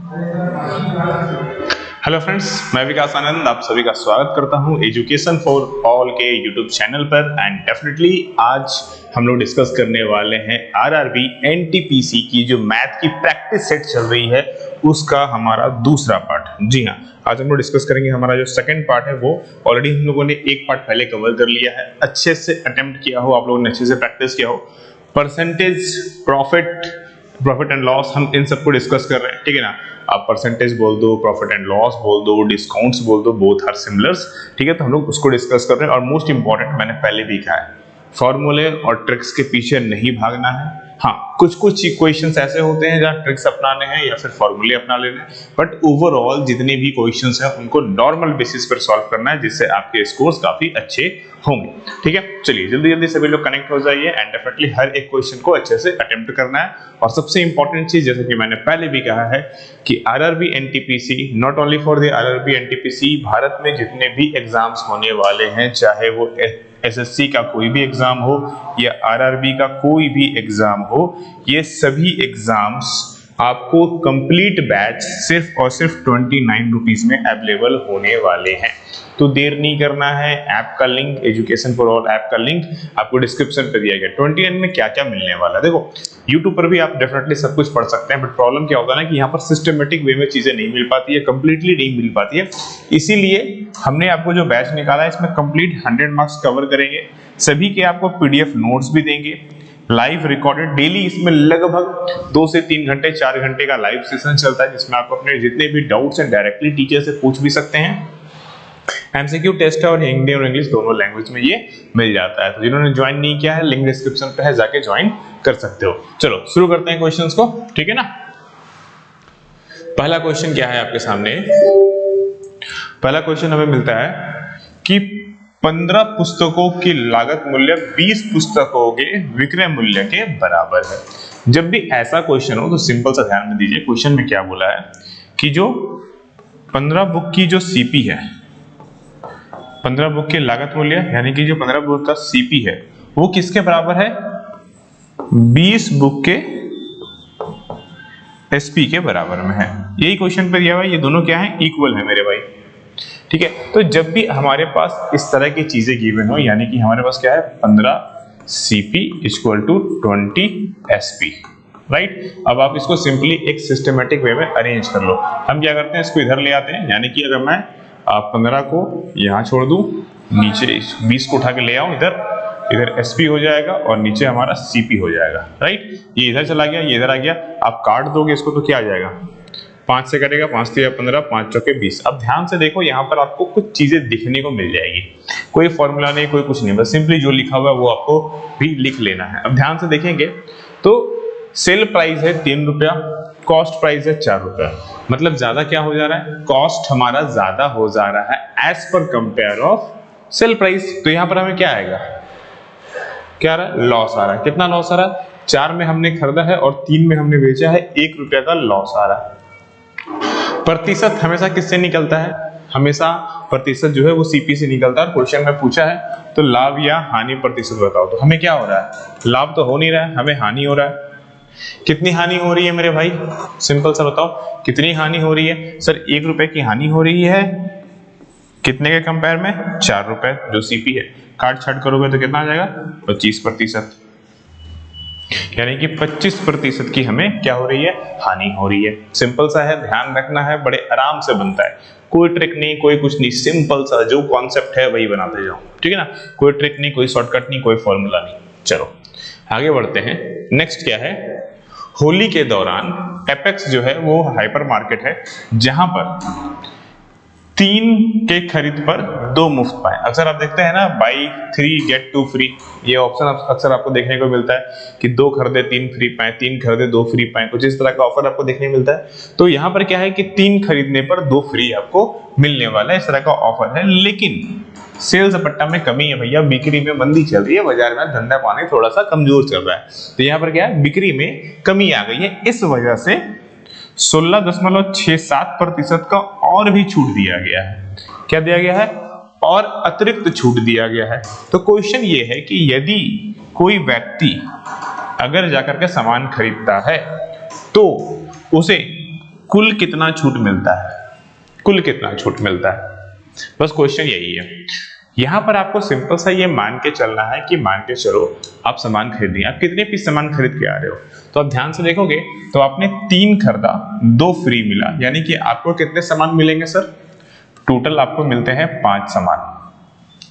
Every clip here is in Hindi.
हेलो फ्रेंड्स, मैं विकास आनंद आप सभी का स्वागत करता हूं एजुकेशन फॉर ऑल के यूट्यूब चैनल पर। एंड डेफिनेटली आज हम लोग डिस्कस करने वाले हैं आरआरबी एनटीपीसी की जो मैथ की प्रैक्टिस सेट चल रही है उसका हमारा दूसरा पार्ट। जी हाँ, आज हम लोग डिस्कस करेंगे। हमारा जो सेकंड पार्ट है वो ऑलरेडी हम लोगों ने एक पार्ट पहले कवर कर लिया है, अच्छे से अटेम्प्ट किया हो, आप लोगों ने अच्छे से प्रैक्टिस किया हो। परसेंटेज, प्रॉफिट एंड लॉस, हम इन सबको डिस्कस कर रहे हैं, ठीक है ना। आप परसेंटेज बोल दो, प्रॉफिट एंड लॉस बोल दो, डिस्काउंट्स बोल दो, बोथ आर सिमिलर्स, ठीक है। तो हम लोग उसको डिस्कस कर रहे हैं। और मोस्ट इंपॉर्टेंट, मैंने पहले भी कहा है, फॉर्मूले और ट्रिक्स के पीछे नहीं भागना है। हाँ, कुछ इक्वेशंस ऐसे होते हैं जहाँ ट्रिक्स अपनाने हैं या फिर फॉर्मूले अपना लेने हैं, बट ओवरऑल जितने भी क्वेश्चंस हैं उनको नॉर्मल बेसिस पर सॉल्व करना है, जिससे आपके स्कोर्स काफी अच्छे होंगे, ठीक है। चलिए जल्दी सभी लोग कनेक्ट हो जाइए एंड डेफिनेटली हर एक क्वेश्चन को अच्छे से अटेम्प्ट करना है। और सबसे इंपॉर्टेंट चीज, जैसे कि मैंने पहले भी कहा है कि RRB NTPC, not only for the RRB NTPC, Bharat में जितने भी एग्जाम्स होने वाले हैं, चाहे वो एसएससी का कोई भी एग्जाम हो या आरआरबी का कोई भी एग्जाम हो, ये सभी एग्जाम्स आपको कंप्लीट बैच सिर्फ और सिर्फ 29 रुपीज में अवेलेबल होने वाले हैं। तो देर नहीं करना है। ऐप का link, education for all app का लिंक आपको डिस्क्रिप्शन पे दिया गया। 29 में क्या क्या मिलने वाला है, देखो यूट्यूब पर भी आप डेफिनेटली सब कुछ पढ़ सकते हैं, बट प्रॉब्लम क्या होता है ना कि यहाँ पर सिस्टमेटिक वे में चीजें नहीं मिल पाती है, कंप्लीटली नहीं मिल पाती है। इसीलिए हमने आपको जो बैच निकाला है इसमें कंप्लीट 100 मार्क्स कवर करेंगे। सभी के आपको पीडीएफ नोट्स भी देंगे, लाइव रिकॉर्डेड डेली। इसमें लगभग 2 से 3 घंटे 4 घंटे का लाइव सेशन चलता है, जिसमें आप अपने जितने भी डाउट्स हैं डायरेक्टली टीचर से पूछ भी सकते हैं। एमसीक्यू टेस्ट है और हिंदी और इंग्लिश दोनों लैंग्वेज में ये मिल जाता है। तो जिन्होंने ज्वाइन नहीं किया है, लिंक डिस्क्रिप्शन पे है, जाके ज्वाइन कर सकते हो। चलो शुरू करते हैं क्वेश्चंस को, ठीक है ना। पहला क्वेश्चन क्या है आपके सामने? पहला क्वेश्चन हमें मिलता है कि 15 पुस्तकों की लागत मूल्य 20 पुस्तकों के विक्रय मूल्य के बराबर है। जब भी ऐसा क्वेश्चन हो तो सिंपल सा ध्यान में दीजिए, क्वेश्चन में क्या बोला है कि जो 15 बुक की जो सीपी है, 15 बुक के लागत मूल्य यानी कि जो 15 बुक का सीपी है वो किसके बराबर है? 20 बुक के एसपी के बराबर में है। यही क्वेश्चन पे दिया हुआ है। ये दोनों क्या है? इक्वल है मेरे भाई, ठीक है। तो जब भी हमारे पास इस तरह की चीजें गिवन हो, यानी कि हमारे पास क्या है, 15 CP equal to 20 SP, right. अब आप इसको सिंपली एक सिस्टमेटिक वे में अरेंज कर लो। हम क्या करते हैं, इसको इधर ले आते हैं, यानी कि अगर मैं 15 को यहाँ छोड़ दूं, नीचे 20 को उठा के ले आऊं, इधर एसपी हो जाएगा और नीचे हमारा सीपी हो जाएगा, राइट। ये इधर चला गया, ये इधर आ गया। आप काट दोगे इसको तो क्या आ जाएगा, 5 से कटेगा, 5 3 15, 5 चौके 20। अब ध्यान से देखो, यहाँ पर आपको कुछ चीजें दिखने को मिल जाएगी। कोई फॉर्मूला नहीं, कोई कुछ नहीं, बस सिंपली जो लिखा हुआ है वो आपको भी लिख लेना है। अब ध्यान से देखेंगे तो सेल प्राइस है 3 रुपया, कॉस्ट प्राइस है 4 रुपया। मतलब ज्यादा क्या हो जा रहा है, कॉस्ट हमारा ज्यादा हो जा रहा है as per compare of sale price. तो यहाँ पर हमें क्या आएगा, क्या आ रहा है, लॉस आ रहा है। कितना लॉस आ रहा है? 4 में हमने खरीदा है और 3 में हमने बेचा है, 1 रुपया का लॉस आ रहा है। प्रतिशत हमेशा किससे निकलता है? हमेशा प्रतिशत जो है वो सीपी से निकलता है। क्वेश्चन में पूछा है तो लाभ या हानि प्रतिशत बताओ। तो हमें क्या हो रहा है, लाभ तो हो नहीं रहा है, हमें हानि हो रहा है। कितनी हानि हो रही है मेरे भाई? सिंपल सा बताओ, कितनी हानि हो रही है? सर 1 रुपए की हानि हो रही है, कितने के कंपेयर में? 4 रुपए जो सीपी है। काट छाट करोगे तो कितना आ जाएगा, 25%, यानी कि 25% की हमें क्या हो रही है, हानि हो रही है। सिंपल सा है, ध्यान रखना है, बड़े आराम से बनता है, कोई ट्रिक नहीं, कोई कुछ नहीं, सिंपल सा जो कॉन्सेप्ट है वही बनाते जाओ, ठीक है ना। कोई ट्रिक नहीं, कोई शॉर्टकट नहीं, कोई फॉर्मूला नहीं। चलो आगे बढ़ते हैं। नेक्स्ट क्या है, होली के दौरान एपेक्स जो है वो हाइपर मार्केट है जहां पर 3 के खरीद पर 2 मुफ्त पाए। अक्सर आप देखते हैं ना, बाई 3 गेट 2 फ्री, ये ऑप्शन अक्सर आपको देखने को मिलता है कि 2 खरीदे 3 फ्री पाए, 3 खरीदे 2 फ्री पाए, कुछ इस तरह का ऑफर आपको देखने मिलता है। तो यहाँ पर क्या है कि 3 खरीदने पर 2 फ्री आपको मिलने वाला है, इस तरह का ऑफर है। लेकिन सेल्स पट्टा में कमी है भैया, बिक्री में मंदी चल रही है, बाजार में धंधा पानी थोड़ा सा कमजोर चल रहा है। तो यहाँ पर क्या है, बिक्री में कमी आ गई है, इस वजह से 16.67% का और भी छूट दिया गया है। क्या दिया गया है? और अतिरिक्त छूट दिया गया है। तो क्वेश्चन ये है कि यदि कोई व्यक्ति अगर जाकर के सामान खरीदता है तो उसे कुल कितना छूट मिलता है, कुल कितना छूट मिलता है, बस क्वेश्चन यही है। यहां पर आपको सिंपल सा ये मान के चलना है कि मान के चलो आप सामान खरीदिए, आप कितने पीस सामान खरीद के आ रहे हो, तो आप ध्यान से देखोगे तो आपने 3 खरीदा 2 फ्री मिला, यानी कि आपको कितने सामान मिलेंगे सर, टोटल आपको मिलते हैं 5 सामान।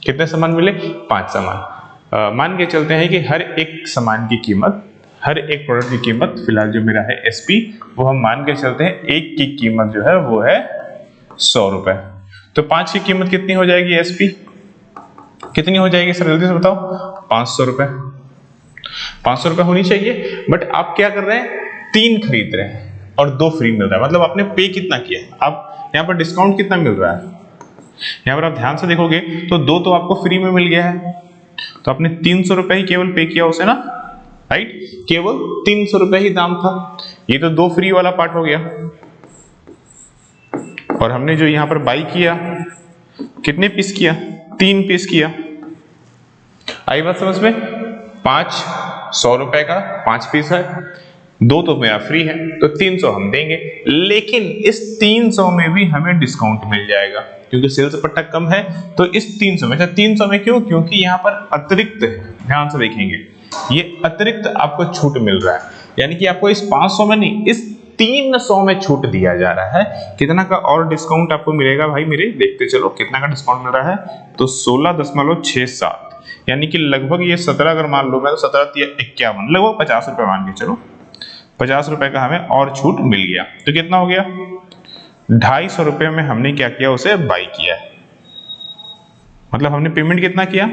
कितने सामान मिले, 5 सामान। मान के चलते हैं कि हर एक सामान की कीमत, हर एक प्रोडक्ट की कीमत, फिलहाल जो मेरा है एसपी, वो हम मान के चलते हैं एक की कीमत जो है वो है 100 रुपए। तो 5 की कीमत कितनी हो जाएगी एसपी, कितनी हो जाएगी सर जल्दी से बताओ, 500 रुपए। 500 रुपए होनी चाहिए, बट आप क्या कर रहे हैं, 3 खरीद रहे हैं और 2 फ्री मिल रहा है, मतलब आपने पे कितना किया, आप यहाँ पर डिस्काउंट कितना मिल रहा है, यहाँ पर आप ध्यान से देखोगे तो 2 तो आपको फ्री में मिल गया है, तो आपने 300 रुपए ही केवल पे किया उसे ना, राइट, केवल 300 रुपए ही दाम था। ये तो 2 फ्री वाला पार्ट हो गया, और हमने जो यहाँ पर बाई किया कितने पीस किया, 3 पीस किया। आई बात समझ में, 5 100 रुपए का 5 पीस है, 2 तो मेरा फ्री है, तो 300 हम देंगे, लेकिन इस 300 में भी हमें डिस्काउंट मिल जाएगा क्योंकि सेल्स पट्टा कम है। तो इस 300 में, 300 में क्यों, क्योंकि यहाँ पर अतिरिक्त है, ध्यान से देखेंगे ये अतिरिक्त आपको छूट मिल रहा है, यानी कि आपको इस 500 में नहीं, इस 300 में छूट दिया जा रहा है। कितना का और डिस्काउंट आपको मिलेगा भाई मेरे, देखते चलो कितना का डिस्काउंट मिल रहा है, तो 16.67, यानी कि लगभग ये 17 अगर मान लो मैं, तो 17×51 लगभग 50 रुपए मान के चलो, 50 रुपए का हमें और छूट मिल गया। तो कितना हो गया, 250 रुपए में हमने क्या किया, उसे बाई किया है, मतलब हमने पेमेंट कितना किया,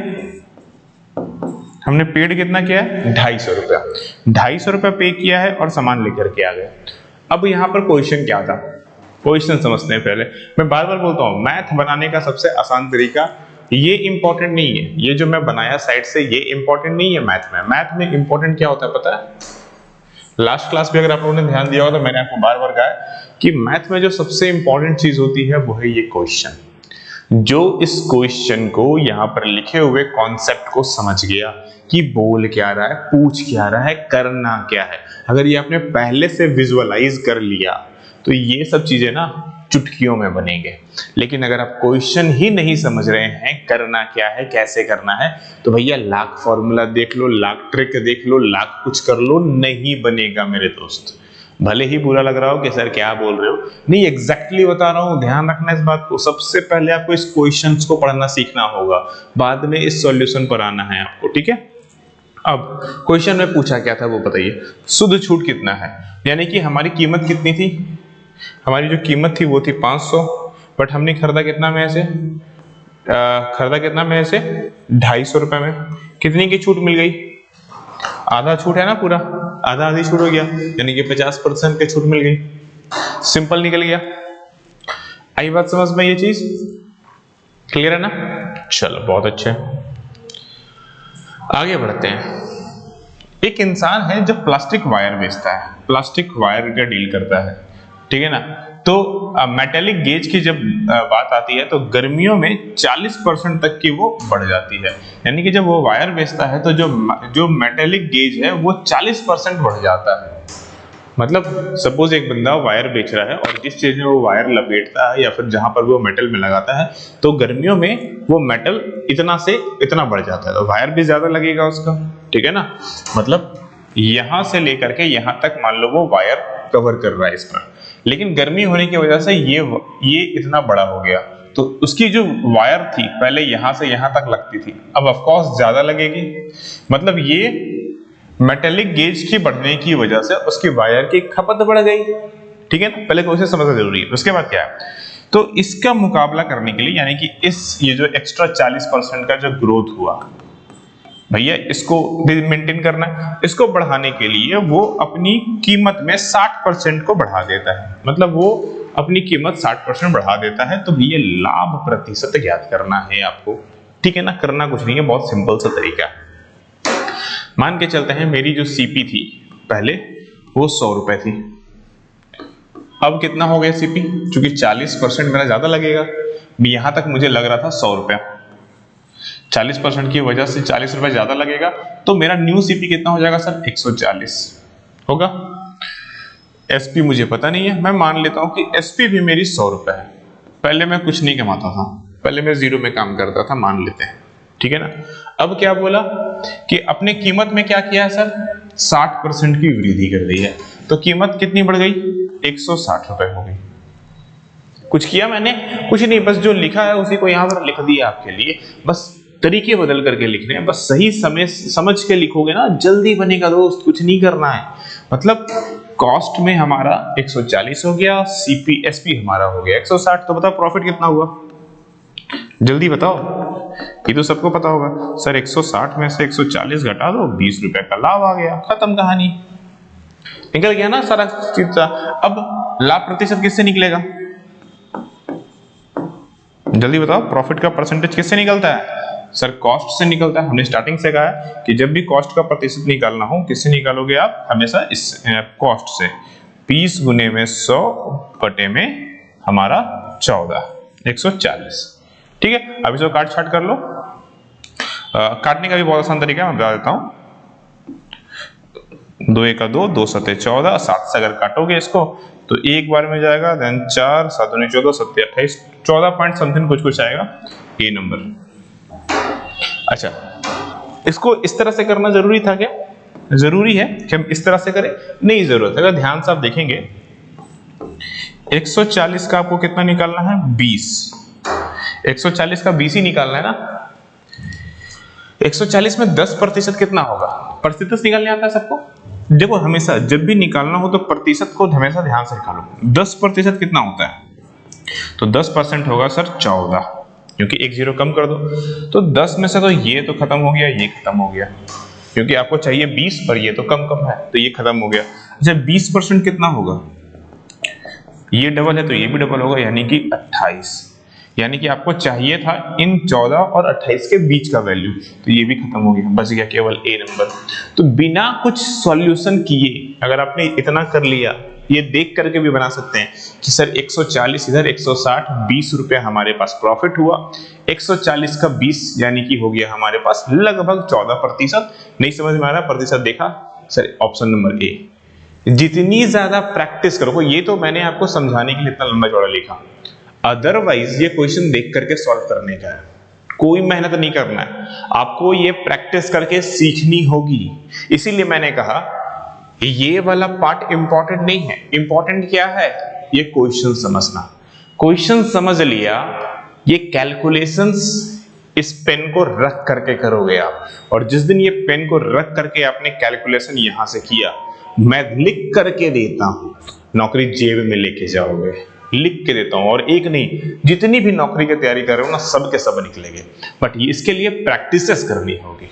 हमने पेड कितना किया है, 250 रुपया, 250 रुपया पे किया है और सामान लेकर के आ गए। अब यहाँ पर क्वेश्चन क्या था, क्वेश्चन समझते हैं पहले। मैं बार बार बोलता हूँ मैथ बनाने का सबसे आसान तरीका ये इंपॉर्टेंट नहीं है, ये जो मैं बनाया साइड से ये इंपॉर्टेंट नहीं है मैथ में इंपॉर्टेंट क्या होता है पता है, लास्ट क्लास भी अगर आप लोगों ने ध्यान दिया होगा तो मैंने आपको बार बार कहा है कि मैथ में जो सबसे इंपॉर्टेंट चीज होती है वो है ये क्वेश्चन। जो इस क्वेश्चन को यहाँ पर लिखे हुए कॉन्सेप्ट को समझ गया कि बोल क्या रहा है, पूछ क्या रहा है, करना क्या है, अगर ये आपने पहले से विजुअलाइज कर लिया तो ये सब चीजें ना चुटकियों में बनेंगे। लेकिन अगर आप क्वेश्चन ही नहीं समझ रहे हैं करना क्या है, कैसे करना है, तो भैया लाख फॉर्मूला देख लो, लाख ट्रिक देख लो, लाख कुछ कर लो, नहीं बनेगा मेरे दोस्त। भले ही बुरा लग रहा हो कि सर क्या बोल रहे हो, नहीं एग्जैक्टली बता रहा हूं, ध्यान रखना इस बात को। सबसे पहले आपको इस क्वेश्चंस को पढ़ना सीखना होगा, बाद में इस सॉल्यूशन पर आना है आपको, ठीक है। अब क्वेश्चन में पूछा क्या था वो बताइए, शुद्ध छूट कितना है, यानी कि हमारी कीमत कितनी थी, हमारी जो कीमत थी वो थी 500, बट हमने खरीदा कितना में से, 250 रुपए में। कितनी की छूट मिल गई, आधा छूट है ना, पूरा आधा आधी छूट हो गया, यानी कि 50% की छूट मिल गई, सिंपल निकल गया। आई बात समझ में, ये चीज क्लियर है ना, चलो बहुत अच्छे, आगे बढ़ते हैं। एक इंसान है जो प्लास्टिक वायर बेचता है, प्लास्टिक वायर का डील करता है, ठीक है ना। तो मेटेलिक गेज की जब बात आती है तो गर्मियों में 40% तक की वो बढ़ जाती है, यानी कि जब वो वायर बेचता है तो जो मेटेलिक गेज है वो 40% बढ़ जाता है। मतलब सपोज एक बंदा वायर बेच रहा है और जिस चीज में वो वायर लपेटता है या फिर जहां पर वो मेटल में लगाता है, तो गर्मियों में वो मेटल इतना से इतना बढ़ जाता है, तो वायर भी ज्यादा लगेगा उसका, ठीक है ना। मतलब यहां से लेकर के यहां तक मान लो वो वायर कवर कर रहा है इस पर, लेकिन गर्मी होने की वजह से ये इतना बड़ा हो गया, तो उसकी जो वायर थी पहले यहां से यहां तक लगती थी, अब ऑफ कोर्स ज्यादा लगेगी। मतलब ये मेटेलिक गेज की बढ़ने की वजह से उसकी वायर की खपत बढ़ गई, ठीक है ना। पहले कोशिश समझना जरूरी है, उसके बाद क्या है, तो इसका मुकाबला करने के लिए, यानी कि ये जो एक्स्ट्रा 40% का जो ग्रोथ हुआ भैया, इसको मेंटेन करना है, इसको बढ़ाने के लिए वो अपनी कीमत में 60% को बढ़ा देता है, मतलब वो अपनी कीमत 60% बढ़ा देता है। तो भैया लाभ प्रतिशत ज्ञात करना है आपको, ठीक है ना, करना कुछ नहीं है, बहुत सिंपल सा तरीका है। मान के चलते हैं मेरी जो सीपी थी पहले वो 100 रुपए थी, अब कितना हो गया सीपी, क्योंकि 40% मेरा ज्यादा लगेगा, यहां तक मुझे लग रहा था 100 रुपया, 40% की वजह से 40 रुपए ज्यादा लगेगा, तो मेरा न्यू सीपी कितना हो जाएगा सर, 140 होगा। एसपी मुझे पता नहीं है, मैं मान लेता हूं कि एसपी भी मेरी 100 रुपए है। पहले मैं कुछ नहीं कमाता था, पहले मैं जीरो में काम करता था, मान लेते हैं, ठीक है ना। अब क्या बोला कि अपने कीमत में क्या किया है सर, 60% की वृद्धि कर दी है, तो कीमत कितनी बढ़ गई, 160 रुपए हो गई। कुछ किया मैंने, कुछ नहीं, बस जो लिखा है उसी को यहां पर लिख दिया आपके लिए, बस तरीके बदल करके लिखने हैं, बस सही समय समझ के लिखोगे ना जल्दी बनेगा दोस्त, कुछ नहीं करना है। मतलब कॉस्ट में हमारा 140 हो गया, सीपी एसपी हमारा हो गया 160, तो बताओ प्रॉफिट कितना हुआ, जल्दी बताओ, ये तो सबको पता होगा सर। 160 में से 140 घटा दो, 20 रुपए का लाभ आ गया, खत्म कहानी, निकल गया ना सारा चीज। अब लाभ प्रतिशत किससे निकलेगा, जल्दी बताओ, प्रॉफिट का परसेंटेज किससे निकलता है सर, कॉस्ट से निकलता है। हमने स्टार्टिंग से कहा है कि जब भी कॉस्ट का प्रतिशत निकालना हो, किससे निकालोगे आप, हमेशा इस कॉस्ट से। 20 गुने में 100 बटे में हमारा 14, 140, ठीक है। अब इसको काट छाट कर लो, काटने का भी बहुत आसान तरीका है, मैं बता देता हूं। 2 एक 2, 2 सते 14, 7 से अगर काटोगे इसको तो एक बार में जाएगा, देन 4 7 14 7 28, 14 पॉइंट समथिंग कुछ आएगा, ये नंबर। अच्छा, इसको इस तरह से करना जरूरी था क्या, जरूरी है कि हम इस तरह से करें, नहीं जरूरत है। अगर ध्यान से आप देखेंगे 140 का आपको कितना निकालना है, 20, 140 का 20 ही निकालना है ना। 140 में 10% कितना होगा, प्रतिशत निकालने आता है सबको, देखो हमेशा जब भी निकालना हो तो प्रतिशत को हमेशा ध्यान से निकालो। 10% कितना होता है, तो 10% होगा सर 14, क्योंकि एक जीरो कम कर दो, तो 10 में से तो ये तो खत्म हो गया, ये खत्म हो गया, क्योंकि आपको चाहिए 20 पर ये तो कम कम है, तो ये खत्म हो गया। अच्छा 20% कितना होगा, ये डबल है तो ये भी डबल होगा, यानी कि 28, यानी कि आपको चाहिए था इन 14 और 28 के बीच का वैल्यू, तो ये भी खत्म हो गया, बच गया केवल ए नंबर। तो बिना कुछ सॉल्यूशन किए अगर आपने इतना कर लिया, ये देख करके भी बना सकते हैं कि सर 140 इधर 160, 20 रुपए हमारे पास प्रॉफिट हुआ, 140 का 20 यानी कि हो गया हमारे पास लगभग 14%। नहीं समझ में आ रहा प्रतिशत देखा सर, ऑप्शन नंबर ए। जितनी ज्यादा प्रैक्टिस करोगे, ये तो मैंने आपको समझाने के लिए इतना लंबा चौड़ा लिखा, अदरवाइज ये क्वेश्चन देख करके सॉल्व करने का है, कोई मेहनत नहीं करना है, आपको ये प्रैक्टिस करके सीखनी होगी। इसीलिए मैंने कहा ये वाला पार्ट इंपॉर्टेंट नहीं है, इंपॉर्टेंट क्या है, ये क्वेश्चन समझना। क्वेश्चन समझ लिया, ये कैलकुलेशंस इस पेन को रख करके करोगे आप, और जिस दिन ये पेन को रख करके आपने कैलकुलेशन यहां से किया, मैं लिख करके देता हूं, नौकरी जेब में लेके जाओगे, लिख के देता हूं, और एक नहीं जितनी भी नौकरी की तैयारी कर रहे हो ना, सब के सब निकलेंगे। बट इसके लिए प्रैक्टिस करनी होगी,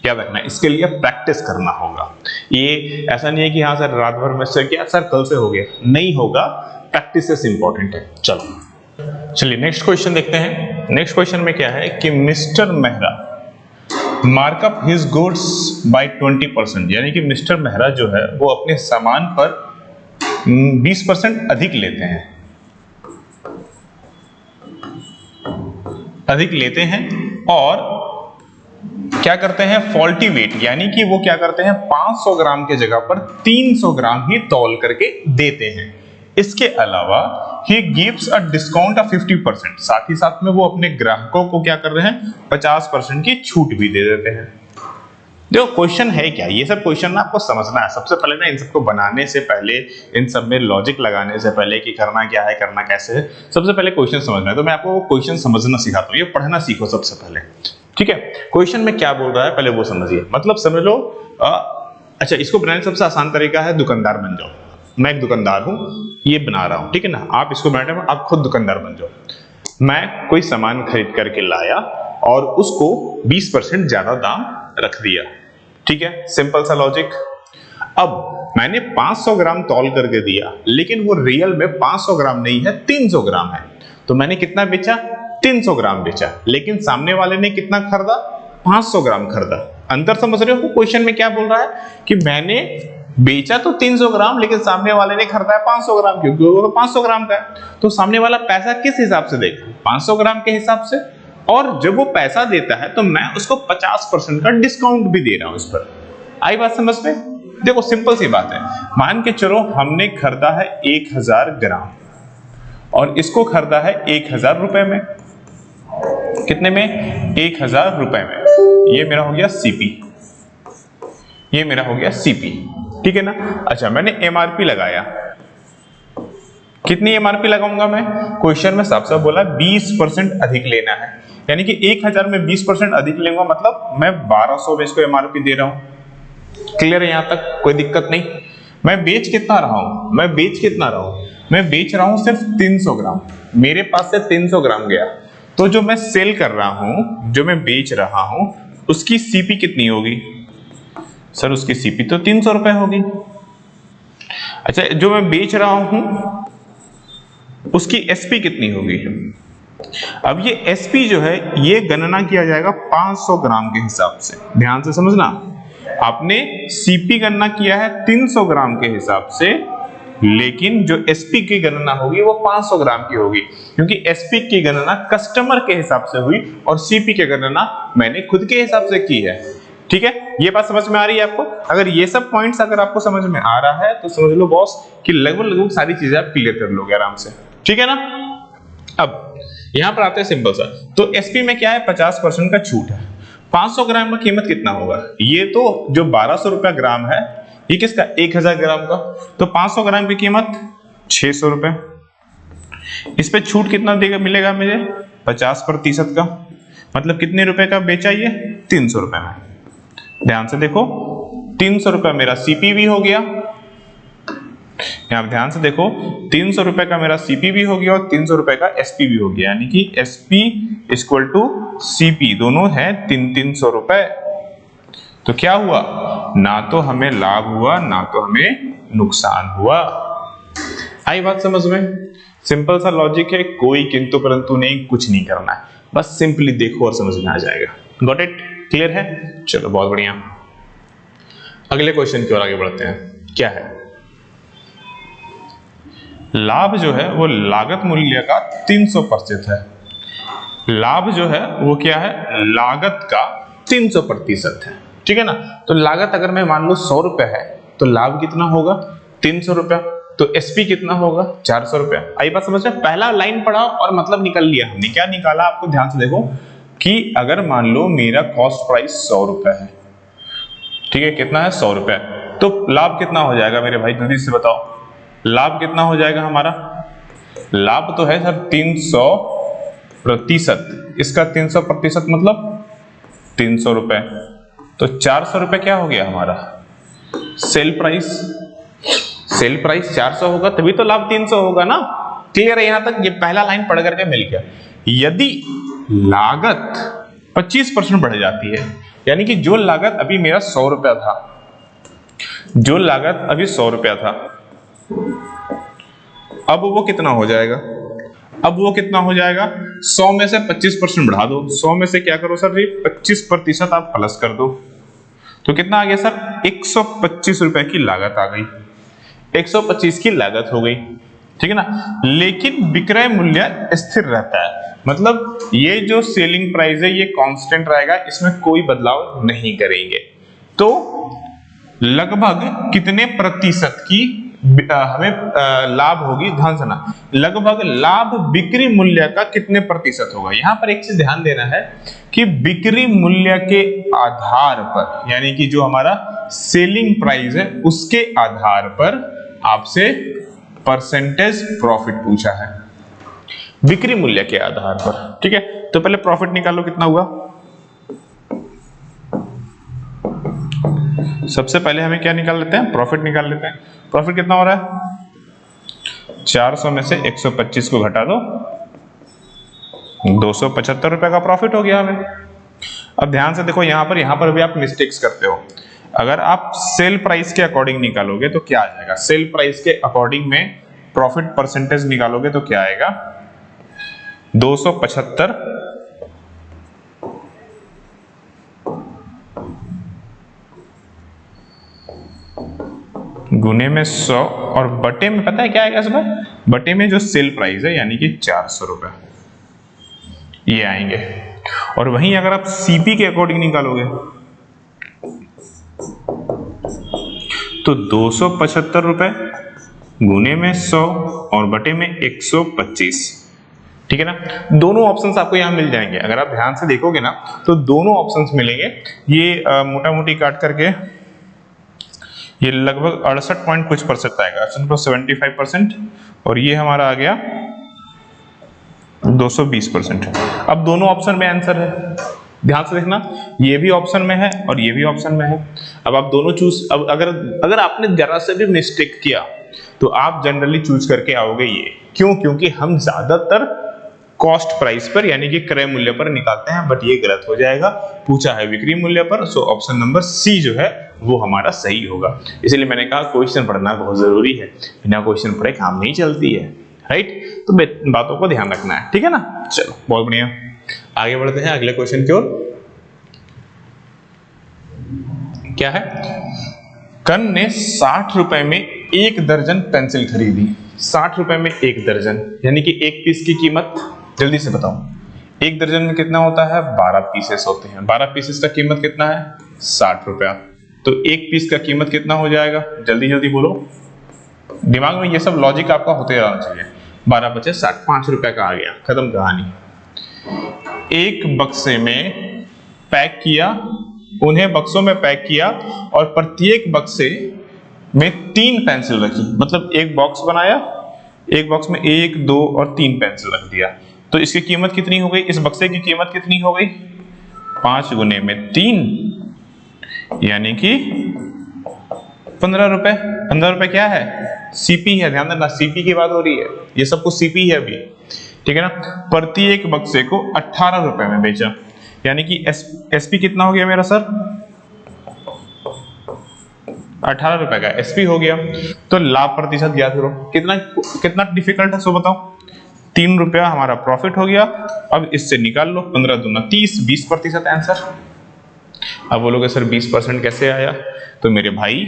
क्या रखना है, इसके लिए प्रैक्टिस करना होगा। ये ऐसा नहीं है कि हाँ सर रात भर में से क्या सर कल से हो गया, नहीं होगा, प्रैक्टिस इंपॉर्टेंट है। चलिए नेक्स्ट क्वेश्चन देखते हैं। नेक्स्ट क्वेश्चन में क्या है कि mister Mehra markup his goods by 20%, यानी कि मिस्टर मेहरा जो है वो अपने सामान पर 20% अधिक लेते हैं, और क्या करते हैं, फॉल्टी वेट, यानी कि वो क्या करते हैं 500 ग्राम के जगह पर 300 ग्राम ही तौल करके देते हैं। इसके अलावा he gives a discount of 50%, साथ ही साथ में वो अपने ग्राहकों को क्या कर रहे हैं 50% की छूट भी दे देते हैं। देखो क्वेश्चन है क्या, ये सब क्वेश्चन ना आपको समझना है। सबसे पहले ना इन सबको बनाने से पहले, इन सब में लॉजिक लगाने से पहले कि करना क्या है करना कैसे है, सबसे पहले क्वेश्चन समझना है। तो मैं आपको क्वेश्चन समझना सिखाता हूँ, ये पढ़ना सीखो सबसे पहले, ठीक है। क्वेश्चन में क्या बोल रहा है पहले वो समझिए, मतलब समझ लो। अच्छा, इसको बनाने सबसे आसान तरीका है दुकानदार बन जाओ। मैं एक दुकानदार हूं, ये बना रहा हूं, ठीक है ना। आप इसको बनाने में आप खुद दुकानदार बन जाओ। मैं कोई सामान खरीद करके लाया और उसको 20% ज्यादा दाम रख दिया, ठीक है, सिंपल सा लॉजिक। अब मैंने 500 ग्राम तौल करके दिया, लेकिन वो रियल में 500 ग्राम नहीं है, 300 ग्राम है। तो मैंने कितना बेचा, 300 ग्राम बेचा, लेकिन सामने वाले ने कितना खरीदा, 500 ग्राम खरीदा। अंतर समझ रहे हो? क्वेश्चन में क्या बोल रहा है कि मैंने बेचा तो 300 ग्राम, लेकिन सामने वाले ने खरीदा है 500 ग्राम, क्योंकि वो 500 ग्राम का है। तो सामने वाला पैसा किस हिसाब से देगा, 500 ग्राम के हिसाब से। और जब वो पैसा देता है तो मैं उसको 50% का डिस्काउंट भी दे रहा हूं इस पर। आई बात समझ में? देखो सिंपल सी बात है, मान के चलो हमने खरीदा है 1000 ग्राम और इसको खरीदा है 1000 रुपए में। कितने में? 1000 रुपए में। ये मेरा हो गया सीपी, ये मेरा हो गया सीपी, ठीक है ना। अच्छा, मैंने एमआरपी लगाया, कितनी एमआरपी लगाऊंगा मैं? क्वेश्चन में साफ साफ बोला 20% अधिक लेना है, यानी कि 1000 में 20% अधिक लेंगे मतलब मैं 1200 में इसको एमआरपी दे रहा हूं। क्लियर है यहां तक? कोई दिक्कत नहीं। मैं बेच कितना रहा हूं? मैं बेच रहा हूं सिर्फ 300 ग्राम। मेरे पास से 300 ग्राम गया, तो जो मैं सेल कर रहा हूं, जो मैं बेच रहा हूं, उसकी सीपी कितनी होगी? सर उसकी सीपी तो 300 रुपए होगी। अच्छा, जो मैं बेच रहा हूं उसकी एसपी कितनी होगी? अब ये एसपी जो है ये गणना किया जाएगा 500 ग्राम के हिसाब से। ध्यान से समझना, आपने सीपी गणना किया है 300 ग्राम के हिसाब से, लेकिन जो एसपी की गणना होगी वो 500 ग्राम की होगी, क्योंकि एसपी की गणना कस्टमर के हिसाब से हुई और सीपी की गणना मैंने खुद के हिसाब से की है। ठीक है, ये बात समझ में आ रही है आपको? अगर ये सब पॉइंट्स अगर आपको समझ में आ रहा है तो समझ लो बॉस कि लगभग सारी चीजें आप क्लियर कर लोगे आराम से, ठीक है ना। अब यहां पर आते हैं सिंपल सा, तो एसपी में क्या है? 50% का छूट है। 500 ग्राम का कीमत कितना होगा? ये तो जो 1200 रुपया ग्राम है, ये किसका? 1000 ग्राम का, तो 500 ग्राम की कीमत 600 रुपए। इस पे छूट कितना देगा मिलेगा मुझे? 50% का, मतलब कितने रुपए का बेचा ये? 300 रुपए में। ध्यान से देखो, 300 रुपए मेरा सीपी भी हो गया, यहां ध्यान से देखो 300 रुपए का मेरा सीपी भी हो गया और 300 रुपए का एसपी भी हो गया, यानी कि एसपी इक्वल टू सीपी, दोनों है 300 रुपए। तो क्या हुआ? ना तो हमें लाभ हुआ ना तो हमें नुकसान हुआ। आई बात समझ में? सिंपल सा लॉजिक है, कोई किंतु परंतु नहीं, कुछ नहीं करना है, बस सिंपली देखो और समझ में आ जाएगा। Got it? क्लियर है? चलो बहुत बढ़िया, अगले क्वेश्चन की ओर आगे बढ़ते हैं। क्या है? लाभ जो है वो लागत मूल्य का 300% है। लाभ जो है वो क्या है? लागत का 300% है, ठीक है ना। तो लागत अगर मैं मान लो 100 रुपए है तो लाभ कितना होगा? 300 रुपया। तो एसपी कितना होगा? 400 रुपया। आई बात समझ में? पहला लाइन पढ़ा और मतलब निकल लिया हमने। क्या निकाला? आपको ध्यान से देखो कि अगर मान लो मेरा कॉस्ट प्राइस 100 रुपए है, ठीक है, कितना है? 100 रुपए, तो लाभ कितना हो जाएगा मेरे भाई? जल्दी से बताओ, लाभ कितना हो जाएगा हमारा? लाभ तो है सर 300%, इसका 300% मतलब 300 रुपए, तो 400 रुपए क्या हो गया हमारा? Sale price. सेल प्राइस 400 होगा तभी तो लाभ 300 होगा ना। क्लियर है यहां तक? ये पहला लाइन पढ़ करके मिल गया। यदि लागत 25% बढ़ जाती है, यानी कि जो लागत अभी मेरा 100 रुपया था, जो लागत अभी 100 रुपया था, अब वो कितना हो जाएगा? अब वो कितना हो जाएगा? 100 में से 25% बढ़ा दो। 100 में से क्या करो सर जी? 25% आप प्लस कर दो, तो कितना आ गया सर? 125 रुपए की लागत आ गई, 125 की लागत हो गई, ठीक है ना। लेकिन विक्रय मूल्य स्थिर रहता है, मतलब ये जो सेलिंग प्राइस है ये कांस्टेंट रहेगा, इसमें कोई बदलाव नहीं करेंगे। तो लगभग कितने प्रतिशत की हमें लाभ होगी? ध्यान से ना, लगभग लाभ बिक्री मूल्य का कितने प्रतिशत होगा? यहां पर एक चीज ध्यान देना है कि बिक्री मूल्य के आधार पर, यानी कि जो हमारा सेलिंग प्राइस है उसके आधार पर आपसे परसेंटेज प्रॉफिट पूछा है, बिक्री मूल्य के आधार पर, ठीक है। तो पहले प्रॉफिट निकालो, कितना हुआ? सबसे पहले हमें क्या निकाल लेते हैं? प्रॉफिट निकाल लेते हैं। प्रॉफिट कितना हो रहा है? 400 में से 125 को घटा दो, 275 रुपए का प्रॉफिट हो गया हमें। अब ध्यान से देखो, यहां पर भी आप मिस्टेक्स करते हो। अगर आप सेल प्राइस के अकॉर्डिंग निकालोगे तो क्या आ जाएगा? सेल प्राइस के अकॉर्डिंग में प्रॉफिट परसेंटेज निकालोगे तो क्या आएगा? 275 गुने में 100 और बटे में पता है क्या आएगा इसमें? बटे में जो सेल प्राइस है यानी कि 400 रुपए, ये आएंगे। और वहीं अगर आप सीपी के अकॉर्डिंग निकालोगे तो 275 रुपए गुने में 100 और बटे में 125, ठीक है ना। दोनों ऑप्शंस आपको यहाँ मिल जाएंगे, अगर आप ध्यान से देखोगे ना तो दोनों ऑप्शंस मिलेंगे। ये मोटा मोटी काट करके ये लगभग 68 पॉइंट कुछ % आएगा, 75%, और ये हमारा आ गया 220%। अब दोनों ऑप्शन में आंसर है, ध्यान से देखना, ये भी ऑप्शन में है और ये भी ऑप्शन में है। अब आप दोनों चूज, अब अगर आपने जरा से भी मिस्टेक किया तो आप जनरली चूज करके आओगे ये, क्यों? क्योंकि हम ज्यादातर कॉस्ट प्राइस पर यानी कि क्रय मूल्य पर निकालते हैं, बट ये गलत हो जाएगा, पूछा है बिक्री मूल्य पर। सो ऑप्शन नंबर सी जो है वो हमारा सही होगा। इसलिए मैंने कहा क्वेश्चन पढ़ना बहुत जरूरी है, बिना क्वेश्चन पढ़े काम नहीं चलती है, राइट। तो बातों को ध्यान रखना है, ठीक है ना। चलो बहुत बढ़िया, आगे बढ़ते हैं अगले क्वेश्चन की ओर। क्या है? कर्ण ने 60 रुपए में 1 दर्जन पेंसिल खरीदी। 60 रुपए में 1 दर्जन यानी कि 1 पीस की कीमत, जल्दी से बताओ, 1 दर्जन में कितना होता है? 12 पीसेस होते हैं। 12 पीसेस का कीमत कितना है? 60 रुपया। तो 1 पीस का कीमत कितना हो जाएगा? जल्दी जल्दी बोलो, दिमाग में ये सब लॉजिक आपका होते रहना चाहिए। 12 बचे 60, 5 रुपए का आ गया, खत्म कहानी। एक बक्से में पैक किया, उन्हें बक्सों में पैक किया और प्रत्येक बक्से में 3 पेंसिल रखी, मतलब एक बॉक्स बनाया, एक बॉक्स में 1, 2 और 3 पेंसिल रख दिया। तो इसकी कीमत कितनी हो गई? इस बक्से की कीमत कितनी हो गई? 5 गुने में 3 यानी कि 15 रुपए। 15 रुपए क्या है? सीपी है, ध्यान देना, सीपी की बात हो रही है, ये सब कुछ सीपी है अभी, ठीक है ना। प्रत्येक बक्से को 18 रुपए में बेचा, यानी कि एसपी कितना हो गया मेरा सर? 18 रुपए का एसपी हो गया। तो लाभ प्रतिशत ज्ञात करो, कितना डिफिकल्ट है सो बताओ। 3 रुपया हमारा प्रॉफिट हो गया, अब इससे निकाल लो 15 दूना 30, 20% आंसर। अब बोलोगे सर 20% कैसे आया? तो मेरे भाई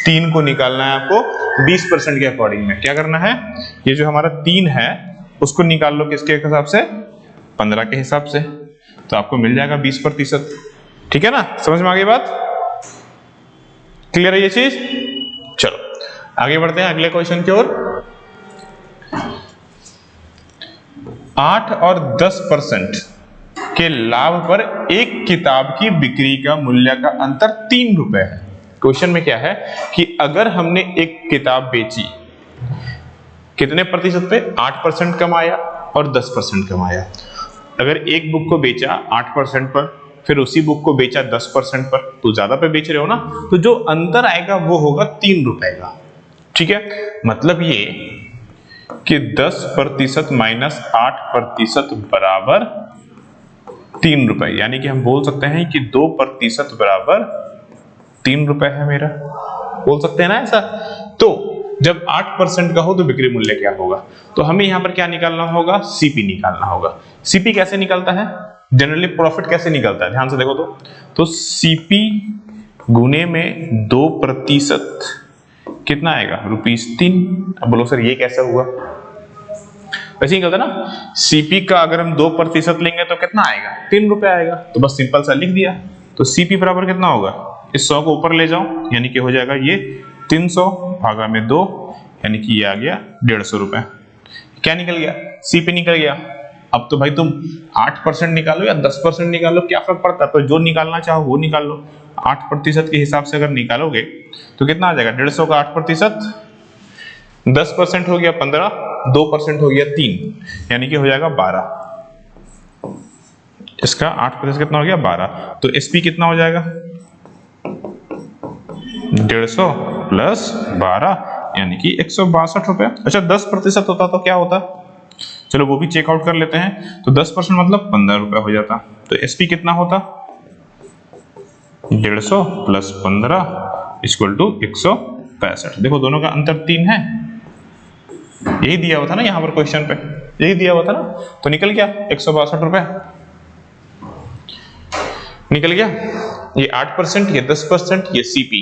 3 को निकालना है आपको 20% के अकॉर्डिंग में। क्या करना है? ये जो हमारा 3 है उसको निकाल लो किसके हिसाब से? 15 के हिसाब से, तो आपको मिल जाएगा 20%, ठीक है ना। समझ में आ गई बात? क्लियर है ये चीज? चलो आगे बढ़ते हैं अगले क्वेश्चन की ओर। 8 और 10% के लाभ पर एक किताब की बिक्री का मूल्य का अंतर 3 रुपए है। क्वेश्चन में क्या है कि अगर हमने एक किताब बेची, कितने प्रतिशत पे? 8% कमाया और 10% कमाया। अगर एक बुक को बेचा 8% पर, फिर उसी बुक को बेचा 10% पर, तो ज्यादा पे बेच रहे हो ना, तो जो अंतर आएगा वो होगा 3 रुपए का, ठीक है। मतलब ये कि 10% माइनस 8% बराबर 3 रुपए, यानी कि हम बोल सकते हैं कि 2% बराबर 3 रुपए है मेरा, बोल सकते हैं ना ऐसा। तो जब 8% का हो तो बिक्री मूल्य क्या होगा? तो हमें यहां पर क्या निकालना होगा? सीपी निकालना होगा। सीपी कैसे निकलता है? जनरली प्रॉफिट कैसे निकलता है? ध्यान से देखो तो सीपी गुने में 2% कितना आएगा? ₹3। अब बोलो सर ये कैसे हुआ? वैसे ही निकलता ना, सीपी का अगर हम 2% लेंगे तो कितना आएगा? 3 रुपए आएगा। तो बस सिंपल सा लिख दिया। तो सीपी बराबर कितना होगा? इस 100 को ऊपर ले जाओ, यानी कि हो जाएगा ये 300 भागा में 2, यानी कि ये आ गया 150 रुपए। क्या निकल गया? सीपी निकल गया। अब तो भाई तुम 8% निकालो या 10% निकालो, क्या फर्क पड़ता है? तो जो निकालना चाहो वो निकाल लो। 8% के हिसाब से अगर निकालोगे तो कितना आ जाएगा? 150 का 8%, 10% हो गया 15, 2% हो गया 3, यानी कि हो जाएगा 12। इसका 8% कितना हो गया? 12। तो एसपी कितना हो जाएगा? 150 प्लस 12 यानी कि 162 रुपए। अच्छा 10% होता तो क्या होता? चलो वो भी चेकआउट कर लेते हैं। तो 10% मतलब 15 रुपए हो जाता। तो एसपी कितना होता? 150 प्लस 15 इक्वल टू 165। देखो दोनों का अंतर 3 है, यही दिया हुआ था ना यहाँ पर क्वेश्चन पे, यही दिया हुआ था ना। तो निकल गया 162 रुपए निकल गया। ये 8%, ये 10%, ये सीपी,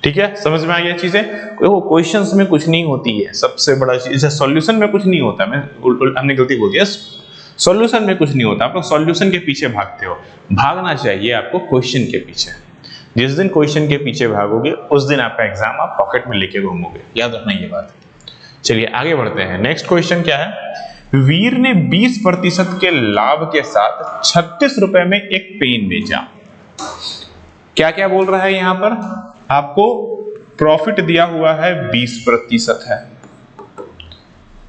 ठीक है। समझ में आ गया चीजें? देखो क्वेश्चंस में कुछ नहीं होती है, सबसे बड़ा चीज सॉल्यूशन में कुछ नहीं होता। हमने गलती बोल दिया, सॉल्यूशन में कुछ नहीं होता। आप लोग सॉल्यूशन के पीछे भागते हो, भागना चाहिए आपको क्वेश्चन के पीछे। जिस दिन क्वेश्चन के पीछे भागोगे उस दिन आपका एग्जाम आप पॉकेट में लेके घूमोगे, याद रखना ये बात। चलिए आगे बढ़ते हैं। नेक्स्ट क्वेश्चन क्या है, वीर ने 20% के लाभ के साथ 36 रुपए में एक पेन बेचा। क्या क्या बोल रहा है यहां पर, आपको प्रॉफिट दिया हुआ है 20% है,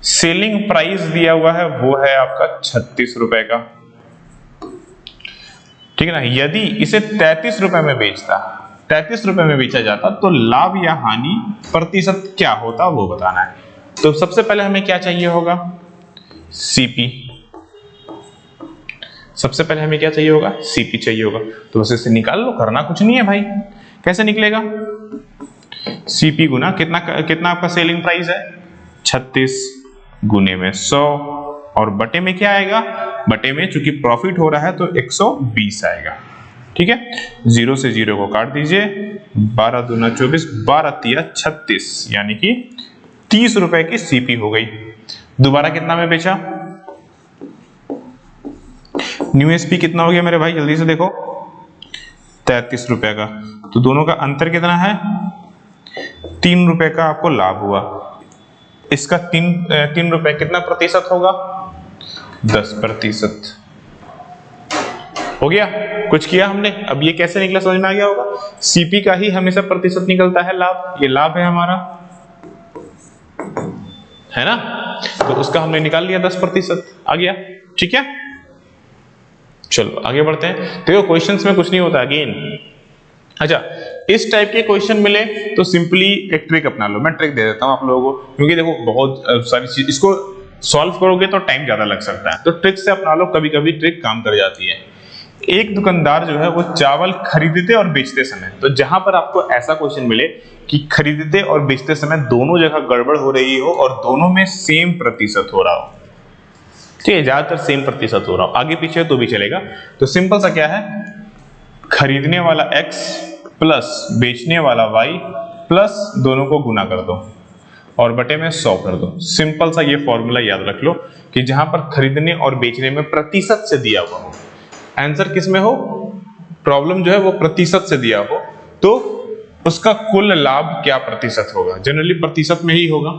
सेलिंग प्राइस दिया हुआ है वो है आपका 36 रुपए का, ठीक है ना। यदि इसे 33 रुपए में बेचता, 33 रुपए में बेचा जाता तो लाभ या हानि प्रतिशत क्या होता वो बताना है। तो सबसे पहले हमें क्या चाहिए होगा, सीपी। सबसे पहले हमें क्या चाहिए होगा, सीपी चाहिए होगा। तो बस इसे निकाल लो, करना कुछ नहीं है भाई। कैसे निकलेगा, सीपी गुना कितना आपका सेलिंग प्राइस है 36 गुने में 100 और बटे में क्या आएगा, बटे में चूंकि प्रॉफिट हो रहा है तो 120 आएगा, ठीक है। 0 से 0 को काट दीजिए, 12 दूना 24, 12 तिया 36, यानी कि 30 रुपए की सीपी हो गई। दोबारा कितना में बेचा, न्यू एसपी कितना हो गया मेरे भाई, जल्दी से देखो, 33 रुपए का। तो दोनों का अंतर कितना है, 3 रुपए का आपको लाभ हुआ। इसका 3 रुपए कितना प्रतिशत होगा, 10% हो गया। कुछ किया हमने, अब ये कैसे निकला समझ में आ गया होगा। सीपी का ही हमेशा प्रतिशत निकलता है लाभ, ये लाभ है हमारा, है ना। तो उसका हमने निकाल लिया 10% आ गया, ठीक है। चलो आगे बढ़ते हैं। देखो क्वेश्चंस में कुछ नहीं होता अगेन। अच्छा, इस टाइप के क्वेश्चन मिले तो सिंपली एक ट्रिक अपना लो। मैं ट्रिक दे देता हूं आप लोगों को, क्योंकि देखो बहुत सारी चीज, इसको सॉल्व करोगे तो टाइम ज्यादा लग सकता है, तो ट्रिक से अपना लो, कभी कभी ट्रिक काम कर जाती है। एक दुकानदार जो है वो चावल खरीदते और बेचते समय, तो जहां पर आपको ऐसा क्वेश्चन मिले कि खरीदते और बेचते समय दोनों जगह गड़बड़ हो रही हो और दोनों में सेम प्रतिशत हो रहा हो, ठीक है, ज्यादातर सेम प्रतिशत हो रहा हो, आगे पीछे तो भी चलेगा। तो सिंपल सा क्या है, खरीदने वाला x प्लस बेचने वाला y प्लस दोनों को गुना कर दो और बटे में 100 कर दो। सिंपल सा ये फॉर्मूला याद रख लो कि जहां पर खरीदने और बेचने में प्रतिशत से दिया हुआ हो, आंसर किस में हो, प्रॉब्लम जो है वो प्रतिशत से दिया हो, तो उसका कुल लाभ क्या प्रतिशत होगा, जनरली प्रतिशत में ही होगा।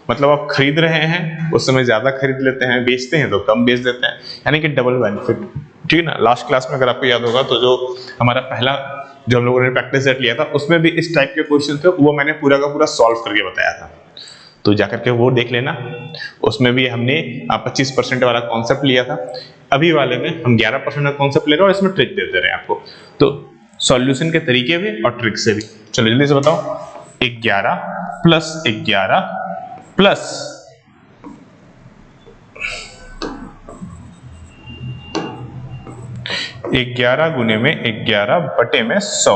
मतलब आप खरीद रहे हैं उस समय ज्यादा खरीद लेते हैं, बेचते हैं तो कम बेच देते हैं, यानी कि डबल बेनिफिट, ठीक है ना। लास्ट क्लास में अगर आपको याद होगा तो जो हमारा पहला जो हम लोगों ने प्रैक्टिस सेट लिया था उसमें भी इस टाइप के क्वेश्चन थे, वो मैंने पूरा का पूरा सॉल्व करके बताया था, तो जाकर के वो देख लेना। उसमें भी हमने 25% वाला कॉन्सेप्ट लिया था, अभी वाले में हम 11% का कॉन्सेप्ट ले रहे हैं और इसमें ट्रिक देते रहे आपको, तो सॉल्यूशन के तरीके भी और ट्रिक से भी। चलो जल्दी से बताओ, 11 प्लस 11 प्लस 11 गुने में 11 बटे में 100,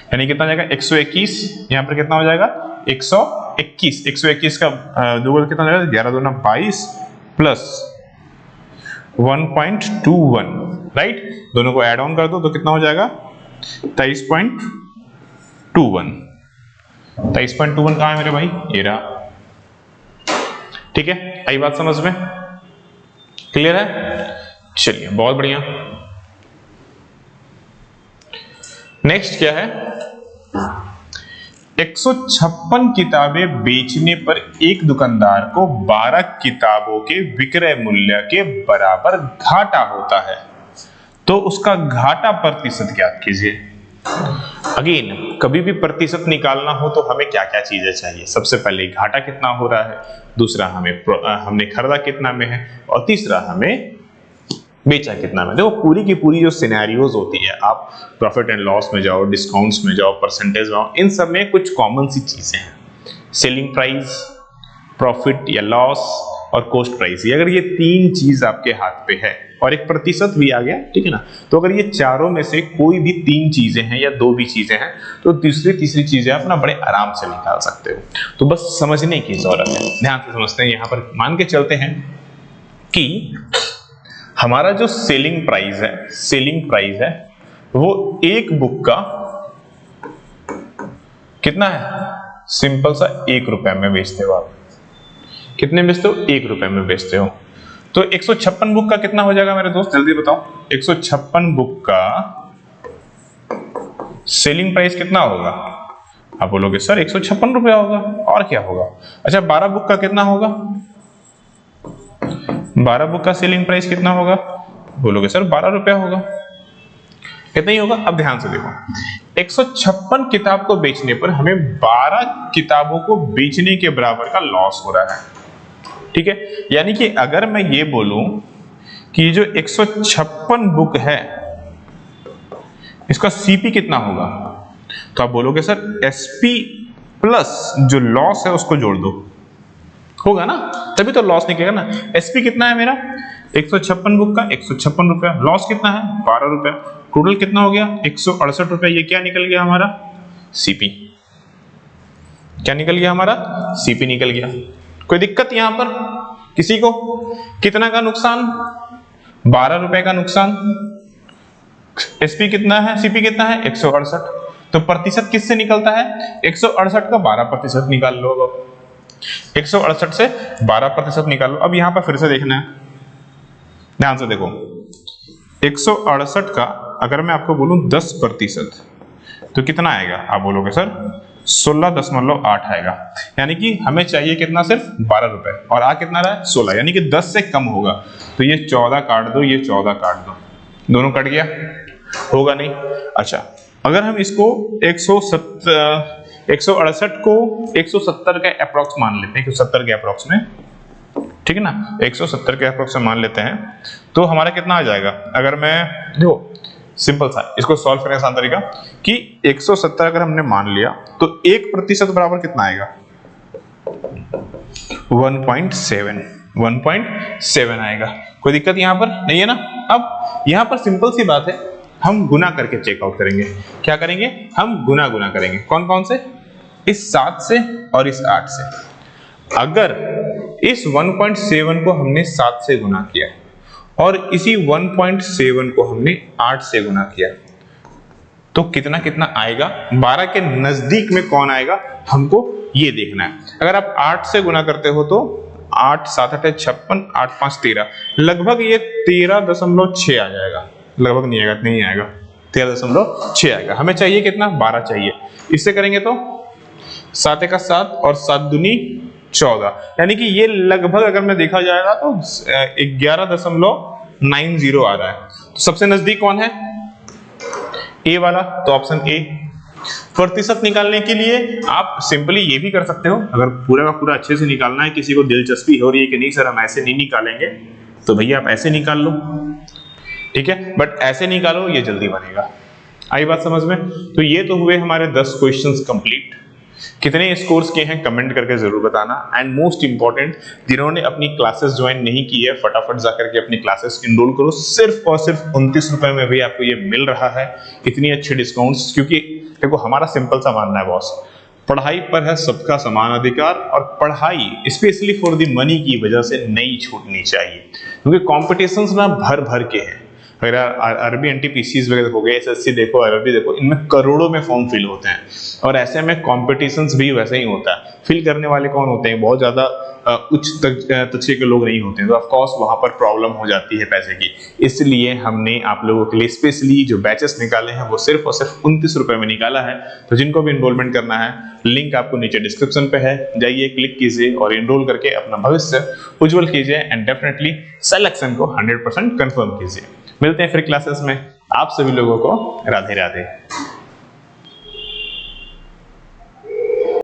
यानी कितना हो जाएगा 121। यहां पर कितना हो जाएगा 121, 121 का दोगुना कितना हो जाएगा 11 दूना 22 प्लस 1.21, राइट। दोनों को ऐड ऑन कर दो तो कितना हो जाएगा 23.21। 23.21 कहां है मेरे भाई, ये रहा, ठीक है। आई बात समझ में, क्लियर है। चलिए बहुत बढ़िया। नेक्स्ट क्या है, 156 किताबें बेचने पर एक दुकानदार को 12 किताबों के विक्रय मूल्य के बराबर घाटा होता है, तो उसका घाटा प्रतिशत ज्ञात कीजिए। अगेन कभी भी प्रतिशत निकालना हो तो हमें क्या क्या चीजें चाहिए, सबसे पहले घाटा कितना हो रहा है, दूसरा हमने खरीदा कितना में है, और तीसरा हमें बेचा कितना में। देखो पूरी की पूरी जो सिनेरियोज होती है, आप प्रॉफिट एंड लॉस में जाओ, डिस्काउंट्स में जाओ, परसेंटेज में जाओ, इन सब में कुछ कॉमन सी चीजें हैं, सेलिंग प्राइस, प्रॉफिट या लॉस और कॉस्ट प्राइस। अगर ये तीन चीज आपके हाथ पे है और एक प्रतिशत भी आ गया, ठीक है ना, तो अगर ये चारों में से कोई भी 3 चीजें हैं या 2 भी चीजें हैं तो दूसरी तीसरी चीजें अपना बड़े आराम से निकाल सकते हो। तो बस समझने की जरूरत है, ध्यान से समझते हैं। यहां पर मान के चलते हैं कि हमारा जो सेलिंग प्राइस है वो एक बुक का कितना है, सिंपल सा 1 रुपए में बेचते हो आप। कितने बेचते हो, 1 रुपए में बेचते हो। तो 156 बुक का कितना हो जाएगा मेरे दोस्त, जल्दी बताओ। 156 बुक का सेलिंग प्राइस कितना होगा? आप बोलोगे सर 156 रुपया होगा, और क्या होगा? अच्छा 12 बुक का कितना होगा? 12 बुक का सेलिंग प्राइस कितना होगा? बोलोगे सर 12 रुपया होगा। कितना ही होगा? अब ध्यान से देखो, 156 किताब को बेचने पर हमें 12 किताबों को बेचने के बराबर का लॉस हो रहा है। ठीक है, यानी कि अगर मैं ये बोलूं कि ये जो 156 बुक है इसका सीपी कितना होगा, तो आप बोलोगे सर एसपी प्लस जो लॉस है उसको जोड़ दो, होगा ना, तभी तो लॉस निकलेगा ना। एसपी कितना है मेरा? 156 बुक का 156 रुपया, लॉस कितना है? 12 रुपया, टोटल कितना हो गया? 168 रुपया। ये क्या निकल गया हमारा? सीपी। क्या निकल गया हमारा? सीपी निकल गया। कोई दिक्कत यहां पर किसी को? कितना का नुकसान? 12 रुपए का नुकसान। एसपी कितना है? सीपी कितना है? 168। तो प्रतिशत किससे निकलता है? 168 का 12% निकाल लो। अब 168 से 12% निकालो। अब यहां पर फिर से देखना है, ध्यान से देखो, 168 का अगर मैं आपको बोलूं 10% तो कितना आएगा? आप बोलोगे सर 16.8 आएगा। यानी कि हमें चाहिए कितना? सिर्फ 12 रुपए, और आ कितना रहा है? 16, यानी कि 10 से कम होगा। तो ये 14 काट दो, ये 14 काट दो, दोनों कट गया, होगा नहीं। अच्छा अगर हम इसको 168 को 170 का अप्रोक्स मान लेते हैं, 170 के अप्रोक्स में, ठीक है ना, 170 के अप्रोक्स में मान लेते हैं, तो हमारा कितना आ जाएगा? अगर मैं देखो सिंपल सा इसको सॉल्व करने का आसान तरीका कि 170 अगर हमने मान लिया तो 1% बराबर कितना आएगा? 1.7 आएगा। कोई दिक्कत यहां पर नहीं है ना। अब यहां पर सिंपल सी बात है, हम गुना करके चेकआउट करेंगे। क्या करेंगे? हम गुना करेंगे। कौन कौन से? इस 7 से और इस 8 से। अगर इस 1.7 को हमने 7 से गुना किया और इसी 1.7 को हमने 8 से गुना किया तो कितना कितना आएगा? 12 के नजदीक में कौन आएगा हमको ये देखना है। अगर आप 8 से गुना करते हो तो 8 7 8 56, 8 5 13, लगभग ये 13.6 आ जाएगा। लगभग नहीं आएगा, नहीं आएगा, 13.6 आएगा। हमें चाहिए कितना? 12 चाहिए। इससे करेंगे तो 7 का 7 और 7 दूनी 14, यानी कि ये लगभग अगर मैं देखा जाएगा तो 11.90 आ रहा है। तो सबसे नजदीक कौन है? ए वाला, तो ऑप्शन ए। प्रतिशत निकालने के लिए आप सिंपली ये भी कर सकते हो, अगर पूरा का पूरा अच्छे से निकालना है, किसी को दिलचस्पी हो रही है कि नहीं सर हम ऐसे नहीं निकालेंगे, तो भैया आप ऐसे निकाल लो, ठीक है, बट ऐसे निकालो, ये जल्दी बनेगा। आई बात समझ में? तो ये तो हुए हमारे 10 क्वेश्चंस कंप्लीट। कितने स्कोर्स के हैं कमेंट करके जरूर बताना। एंड मोस्ट इंपॉर्टेंट, जिन्होंने अपनी क्लासेस ज्वाइन नहीं की है फटाफट जाकर के अपनी क्लासेस इनरोल करो। सिर्फ और सिर्फ 29 रुपए में भी आपको ये मिल रहा है, इतनी अच्छी डिस्काउंट्स। क्योंकि देखो हमारा सिंपल सा मानना है बॉस, पढ़ाई पर है सबका समान अधिकार, और पढ़ाई स्पेशली फॉर द मनी की वजह से नहीं छूटनी चाहिए, क्योंकि कॉम्पिटिशन्स ना भर भर के हैं। अगर अरबी एनटीपीसीज वगैरह हो गए, एसएससी देखो, आरआरबी देखो, इनमें करोड़ों में फॉर्म फिल होते हैं, और ऐसे में कॉम्पिटिशन्स भी वैसे ही होता है। फिल करने वाले कौन होते हैं? बहुत ज्यादा उच्च तबके के लोग नहीं होते हैं, तो ऑफ कोर्स वहां पर प्रॉब्लम हो जाती है पैसे की। इसलिए हमने आप लोगों के लिए स्पेशली जो बैचेस निकाले हैं वो सिर्फ और सिर्फ 29 रुपए में निकाला है। तो जिनको भी इनरोलमेंट करना है, लिंक आपको नीचे डिस्क्रिप्शन पे है, जाइए क्लिक कीजिए और इनरोल करके अपना भविष्य उज्जवल कीजिए, एंड डेफिनेटली सिलेक्शन को 100% कंफर्म कीजिए। मिलते हैं फिर क्लासेस में। आप सभी लोगों को राधे राधे।